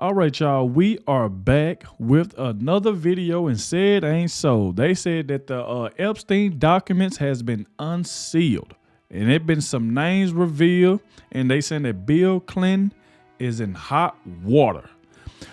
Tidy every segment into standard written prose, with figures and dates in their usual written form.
All right, y'all, we are back with another video and said ain't so. They said that the Epstein documents has been unsealed and it been some names revealed, and they saying that Bill Clinton is in hot water.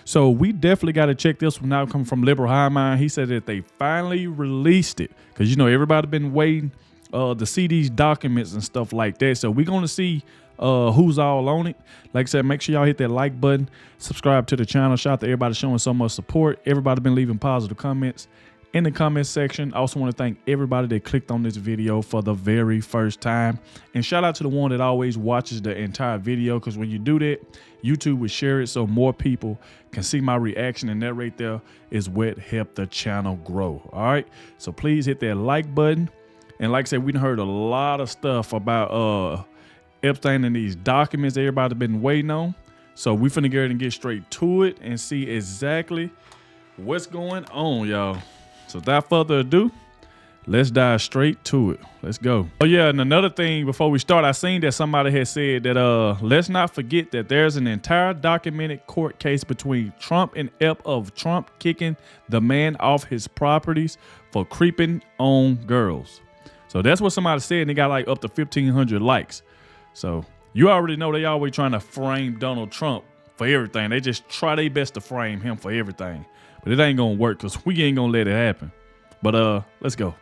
So we definitely got to check this one out. Coming from Liberal High Mind, he said that they finally released it because, you know, everybody been waiting to see these documents and stuff like that. So we're going to see who's all on it. Like I said, make sure y'all hit that like button, subscribe to the channel. Shout out to everybody showing so much support. Everybody been leaving positive comments in the comment section. I also want to thank everybody that clicked on this video for the very first time, and shout out to the one that always watches the entire video, because when you do that, YouTube will share it so more people can see my reaction, and that right there is what helped the channel grow. All right, so please hit that like button. And like I said, we done heard a lot of stuff about Epstein and these documents everybody been waiting on. So we finna go ahead and get straight to it and see exactly what's going on, y'all. So without further ado, let's dive straight to it. Let's go. Oh yeah, and another thing before we start, I seen that somebody had said that let's not forget that there's an entire documented court case between Trump and Ep of Trump kicking the man off his properties for creeping on girls. So that's what somebody said, and they got like up to 1,500 likes. So you already know they always trying to frame Donald Trump for everything. They just try their best to frame him for everything. But it ain't gonna work because we ain't gonna let it happen. But let's go.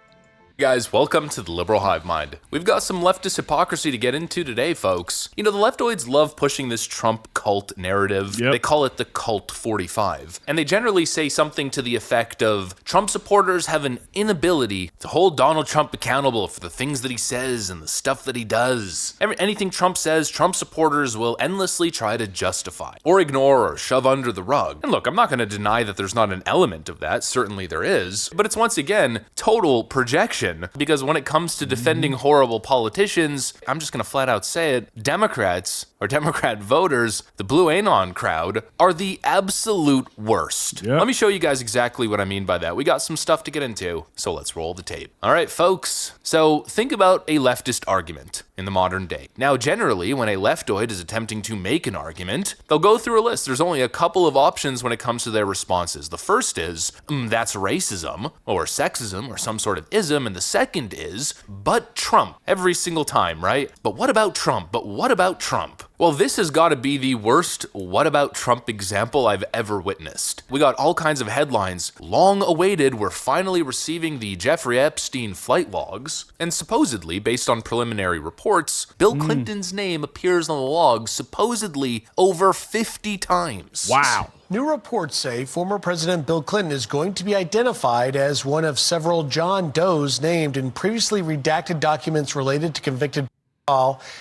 Guys, welcome to the Liberal Hive Mind. We've got some leftist hypocrisy to get into today, folks. You know, the leftoids love pushing this Trump cult narrative. They call it the Cult 45. And they generally say something to the effect of, Trump supporters have an inability to hold Donald Trump accountable for the things that he says and the stuff that he does. Anything Trump says, Trump supporters will endlessly try to justify, or ignore, or shove under the rug. And look, I'm not going to deny that there's not an element of that. Certainly there is. But it's once again, total projection. Because when it comes to defending horrible politicians, I'm just gonna flat out say it, Democrats, or Democrat voters, the Blue Anon crowd, are the absolute worst. Let me show you guys exactly what I mean by that. We got some stuff to get into, so let's roll the tape. All right, folks. So think about a leftist argument in the modern day. Now, generally, when a leftoid is attempting to make an argument, they'll go through a list. There's only a couple of options when it comes to their responses. The first is, that's racism, or sexism, or some sort of ism, and the second is, but Trump, every single time, right? But what about Trump? But what about Trump? Well, this has got to be the worst what about Trump example I've ever witnessed. We got all kinds of headlines. Long awaited, we're finally receiving the Jeffrey Epstein flight logs. And supposedly, based on preliminary reports, Bill Clinton's name appears on the logs supposedly over 50 times. Wow. New reports say former President Bill Clinton is going to be identified as one of several John Does named in previously redacted documents related to convicted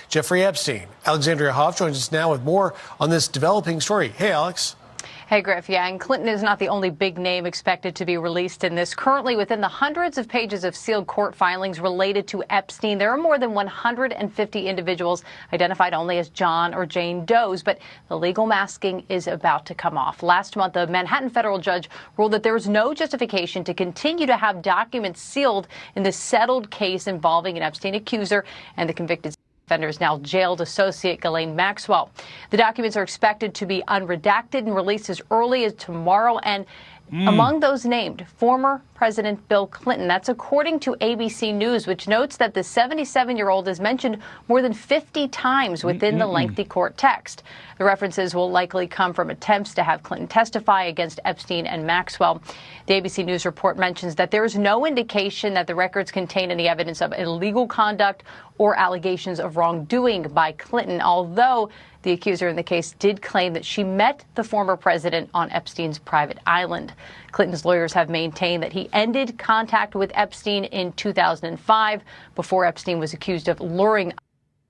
Jeffrey Epstein. Alexandria Hoff joins us now with more on this developing story. Hey, Alex. Hey, Griff. Yeah, and Clinton is not the only big name expected to be released in this. Currently, within the hundreds of pages of sealed court filings related to Epstein, there are more than 150 individuals identified only as John or Jane Does, but the legal masking is about to come off. Last month, a Manhattan federal judge ruled that there is no justification to continue to have documents sealed in the settled case involving an Epstein accuser and the convicted offender is now jailed associate Ghislaine Maxwell. The documents are expected to be unredacted and released as early as tomorrow. And among those named, former President Bill Clinton. That's according to ABC News, which notes that the 77-year-old is mentioned more than 50 times within the lengthy court text. The references will likely come from attempts to have Clinton testify against Epstein and Maxwell. The ABC News report mentions that there is no indication that the records contain any evidence of illegal conduct or allegations of wrongdoing by Clinton, although the accuser in the case did claim that she met the former president on Epstein's private island. Clinton's lawyers have maintained that he ended contact with Epstein in 2005 before Epstein was accused of luring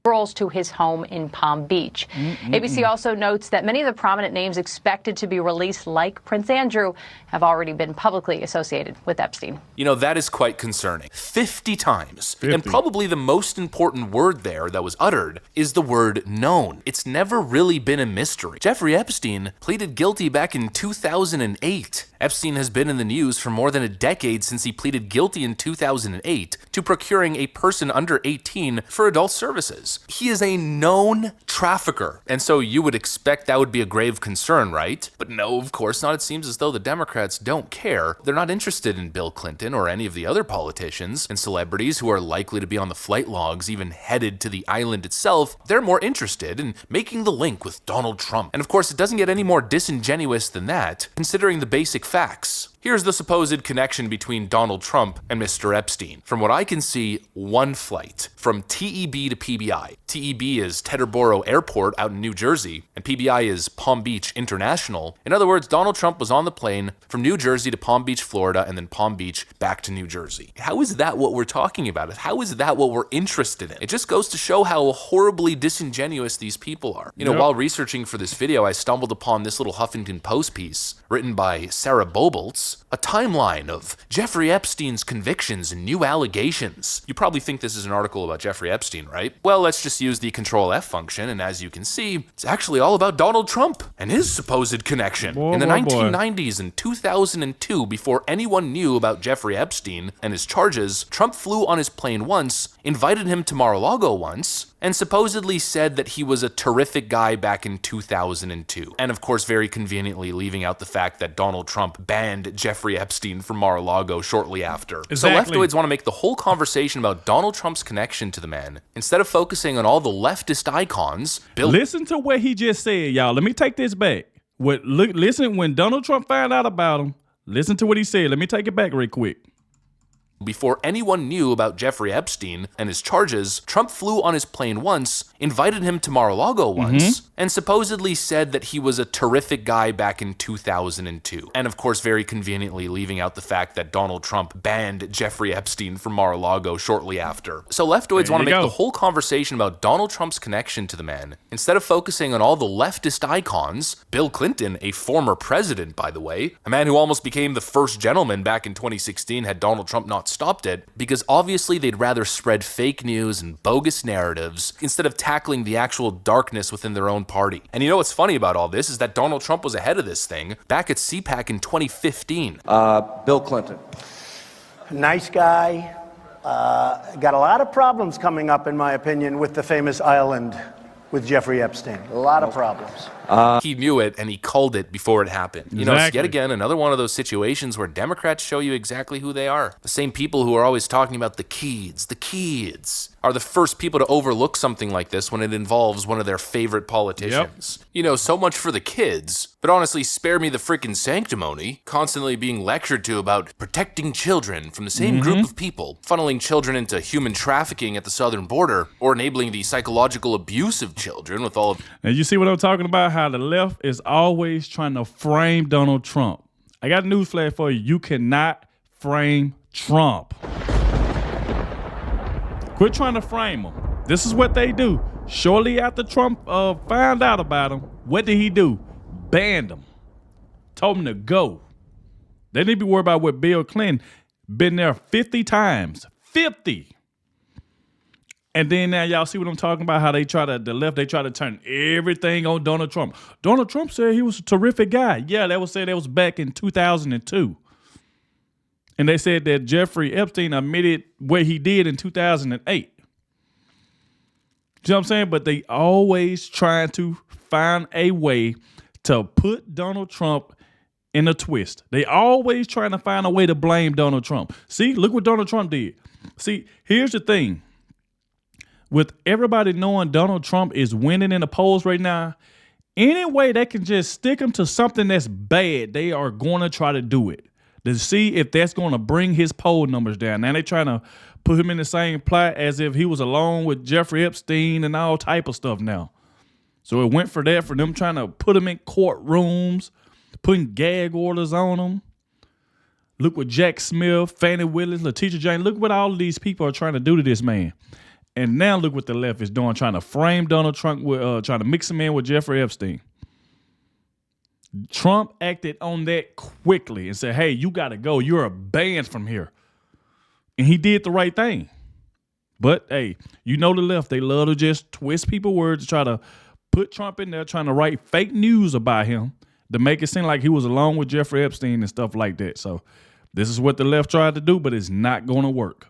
girls to his home in Palm Beach. ABC also notes that many of the prominent names expected to be released, like Prince Andrew, have already been publicly associated with Epstein. You know, that is quite concerning. 50 times. 50. And probably the most important word there that was uttered is the word known. It's never really been a mystery. Jeffrey Epstein pleaded guilty back in 2008. Epstein has been in the news for more than a decade since he pleaded guilty in 2008 to procuring a person under 18 for adult services. crimes. He is a known trafficker. And so you would expect that would be a grave concern, right? But no, of course not. It seems as though the Democrats don't care. They're not interested in Bill Clinton or any of the other politicians and celebrities who are likely to be on the flight logs, even headed to the island itself. They're more interested in making the link with Donald Trump. And of course, it doesn't get any more disingenuous than that, considering the basic facts. Here's the supposed connection between Donald Trump and Mr. Epstein. From what I can see, one flight from TEB to PBI. TEB is Teterboro Airport out in New Jersey, and PBI is Palm Beach International. In other words, Donald Trump was on the plane from New Jersey to Palm Beach, Florida, and then Palm Beach back to New Jersey. How is that what we're talking about? How is that what we're interested in? It just goes to show how horribly disingenuous these people are. You know, while researching for this video, I stumbled upon this little Huffington Post piece written by Sarah Bobolts, a timeline of Jeffrey Epstein's convictions and new allegations. You probably think this is an article about Jeffrey Epstein, right? Well, let's just use the Control F function, and as you can see, it's actually all about Donald Trump and his supposed connection. In the 1990s and 2002, before anyone knew about Jeffrey Epstein and his charges, Trump flew on his plane once, invited him to Mar-a-Lago once, and supposedly said that he was a terrific guy back in 2002. And of course, very conveniently leaving out the fact that Donald Trump banned Jeffrey Epstein from Mar-a-Lago shortly after. Exactly. So leftoids want to make the whole conversation about Donald Trump's connection to the man, instead of focusing on all the leftist icons. Listen to what he just said, y'all. Let me take this back. Listen, when Donald Trump found out about him, listen to what he said. Let me take it back real quick. Before anyone knew about Jeffrey Epstein and his charges, Trump flew on his plane once, invited him to Mar-a-Lago once, and supposedly said that he was a terrific guy back in 2002. And of course, very conveniently leaving out the fact that Donald Trump banned Jeffrey Epstein from Mar-a-Lago shortly after. So leftoids want to make the whole conversation about Donald Trump's connection to the man, instead of focusing on all the leftist icons. Bill Clinton, a former president, by the way, a man who almost became the first gentleman back in 2016 had Donald Trump not stopped it, because obviously they'd rather spread fake news and bogus narratives instead of tackling the actual darkness within their own party. And you know what's funny about all this is that Donald Trump was ahead of this thing back at CPAC in 2015. Bill Clinton. Nice guy. Got a lot of problems coming up, in my opinion, with the famous island with Jeffrey Epstein. A lot of problems. He knew it, and he called it before it happened. You know, it's yet again another one of those situations where Democrats show you exactly who they are. The same people who are always talking about the kids are the first people to overlook something like this when it involves one of their favorite politicians. Yep. You know, so much for the kids, but honestly, spare me the freaking sanctimony, constantly being lectured to about protecting children from the same group of people, funneling children into human trafficking at the southern border, or enabling the psychological abuse of children with all of... Now, you see what I'm talking about? How the left is always trying to frame Donald Trump. I got a newsflash for you. You cannot frame Trump. Quit trying to frame him. This is what they do. Shortly after Trump found out about him, what did he do? Banned him. Told him to go. They need to be worried about what Bill Clinton been there 50 times. 50. And then now y'all see what I'm talking about, how they try to turn everything on Donald Trump. Donald Trump said he was a terrific guy. Yeah, that was back in 2002. And they said that Jeffrey Epstein admitted what he did in 2008. You know what I'm saying? But they always trying to find a way to put Donald Trump in a twist. They always trying to find a way to blame Donald Trump. See, look what Donald Trump did. See, here's the thing. With everybody knowing Donald Trump is winning in the polls right now, any way they can just stick him to something that's bad, they are going to try to do it to see if that's going to bring his poll numbers down. Now they're trying to put him in the same plot as if he was alone with Jeffrey Epstein and all type of stuff now. So it went for that, for them trying to put him in courtrooms, putting gag orders on him. Look what Jack Smith, Fannie Willis, Letitia James, look what all of these people are trying to do to this man. And now look what the left is doing, trying to frame Donald Trump, with, trying to mix him in with Jeffrey Epstein. Trump acted on that quickly and said, hey, you got to go. You're banned from here. And he did the right thing. But, hey, you know the left, they love to just twist people's words to try to put Trump in there, trying to write fake news about him to make it seem like he was alone with Jeffrey Epstein and stuff like that. So this is what the left tried to do, but it's not going to work.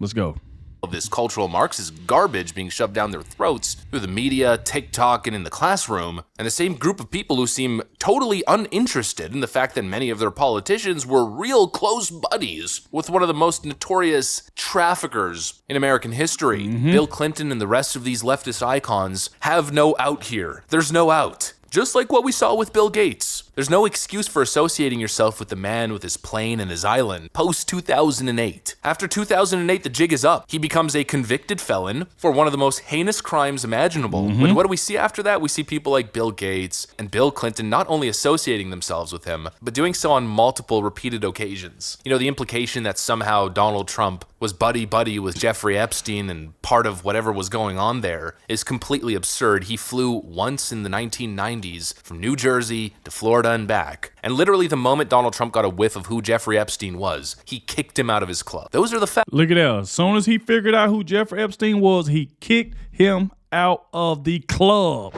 Let's go. of this cultural Marxist garbage being shoved down their throats through the media, TikTok, and in the classroom, and the same group of people who seem totally uninterested in the fact that many of their politicians were real close buddies with one of the most notorious traffickers in American history. Bill Clinton and the rest of these leftist icons have no out here. There's no out. Just like what we saw with Bill Gates. There's no excuse for associating yourself with the man with his plane and his island post-2008. After 2008, the jig is up. He becomes a convicted felon for one of the most heinous crimes imaginable. But what do we see after that? We see people like Bill Gates and Bill Clinton not only associating themselves with him, but doing so on multiple repeated occasions. You know, the implication that somehow Donald Trump was buddy-buddy with Jeffrey Epstein and part of whatever was going on there is completely absurd. He flew once in the 1990s from New Jersey to Florida and back. And literally the moment Donald Trump got a whiff of who Jeffrey Epstein was, he kicked him out of his club. Those are the facts. Look at that. As soon as he figured out who Jeffrey Epstein was, he kicked him out of the club.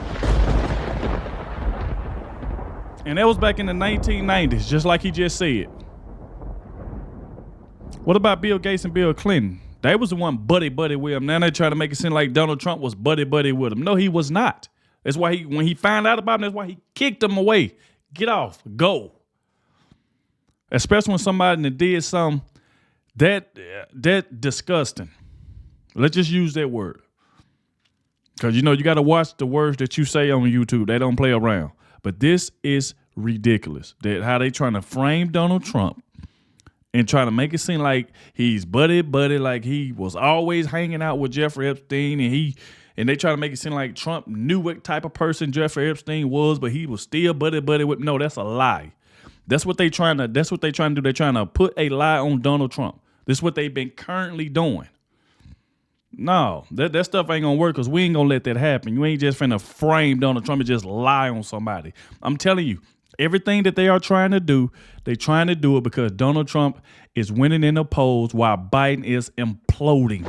And that was back in the 1990s, just like he just said. What about Bill Gates and Bill Clinton? They was the one buddy-buddy with him. Now they try to make it seem like Donald Trump was buddy-buddy with him. No, he was not. That's why when he found out about him, that's why he kicked him away. Get off, go. Especially when somebody that did something that disgusting. Let's just use that word. Because, you know, you got to watch the words that you say on YouTube. They don't play around. But this is ridiculous. That how they trying to frame Donald Trump and trying to make it seem like he's buddy-buddy, like he was always hanging out with Jeffrey Epstein, and they try to make it seem like Trump knew what type of person Jeffrey Epstein was, but he was still buddy-buddy with. No, that's a lie. That's what they trying to do. They're trying to put a lie on Donald Trump. This is what they've been currently doing. No, that stuff ain't gonna work because we ain't gonna let that happen. You ain't just finna frame Donald Trump and just lie on somebody. I'm telling you, everything that they are trying to do, they're trying to do it because Donald Trump is winning in the polls while Biden is imploding.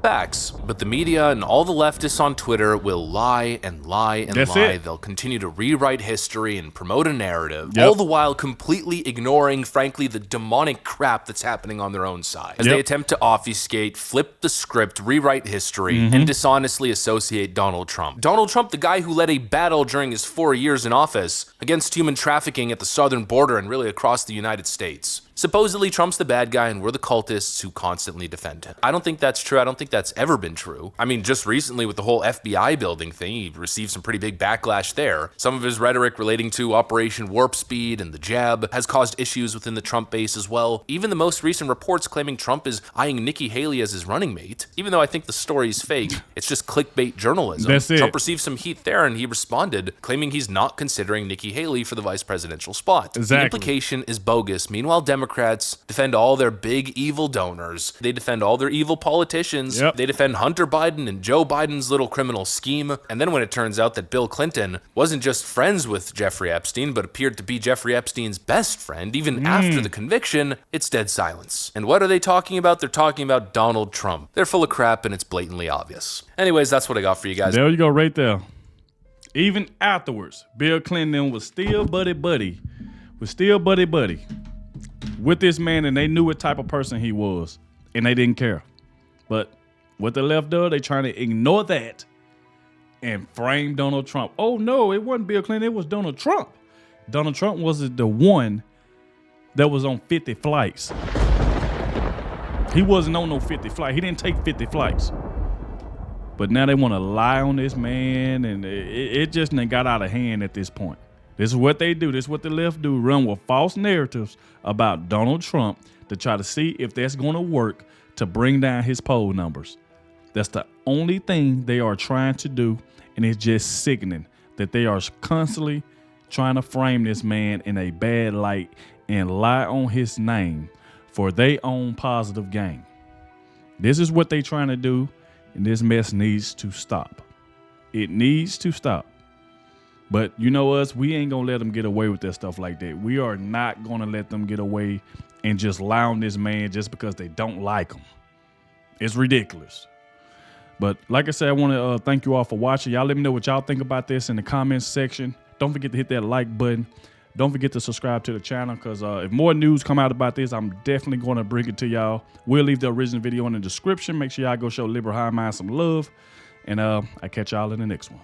Facts, but the media and all the leftists on Twitter will lie and lie and That's lie. it. They'll continue to rewrite history and promote a narrative, all the while completely ignoring, frankly, the demonic crap that's happening on their own side. As they attempt to obfuscate, flip the script, rewrite history, and dishonestly associate Donald Trump. Donald Trump, the guy who led a battle during his 4 years in office against human trafficking at the southern border and really across the United States. Supposedly, Trump's the bad guy and we're the cultists who constantly defend him. I don't think that's true. I don't think that's ever been true. I mean, just recently with the whole FBI building thing, he received some pretty big backlash there. Some of his rhetoric relating to Operation Warp Speed and the jab has caused issues within the Trump base as well. Even the most recent reports claiming Trump is eyeing Nikki Haley as his running mate. Even though I think the story is fake, it's just clickbait journalism. That's it. Trump received some heat there and he responded, claiming he's not considering Nikki Haley for the vice presidential spot. Exactly. The implication is bogus. Meanwhile, Democrats defend all their big evil donors. They defend all their evil politicians. They defend Hunter Biden and Joe Biden's little criminal scheme. And then when it turns out that Bill Clinton wasn't just friends with Jeffrey Epstein, but appeared to be Jeffrey Epstein's best friend, even after the conviction, it's dead silence. And what are they talking about? They're talking about Donald Trump. They're full of crap and it's blatantly obvious. Anyways, that's what I got for you guys. There you go, right there. Even afterwards, Bill Clinton was still buddy-buddy with this man, and they knew what type of person he was, and they didn't care. But what the left does, they trying to ignore that and frame Donald Trump. Oh, no, it wasn't Bill Clinton. It was Donald Trump. Donald Trump was the one that was on 50 flights. He wasn't on no 50 flight. He didn't take 50 flights. But now they want to lie on this man, and it just got out of hand at this point. This is what they do. This is what the left do. Run with false narratives about Donald Trump to try to see if that's going to work to bring down his poll numbers. That's the only thing they are trying to do, and it's just sickening that they are constantly trying to frame this man in a bad light and lie on his name for their own positive gain. This is what they're trying to do, and this mess needs to stop. It needs to stop. But you know us, we ain't going to let them get away with that stuff like that. We are not going to let them get away and just lie on this man just because they don't like him. It's ridiculous. But like I said, I want to thank you all for watching. Y'all let me know what y'all think about this in the comments section. Don't forget to hit that like button. Don't forget to subscribe to the channel, because if more news come out about this, I'm definitely going to bring it to y'all. We'll leave the original video in the description. Make sure y'all go show Liberal Hive Mind some love. And I catch y'all in the next one.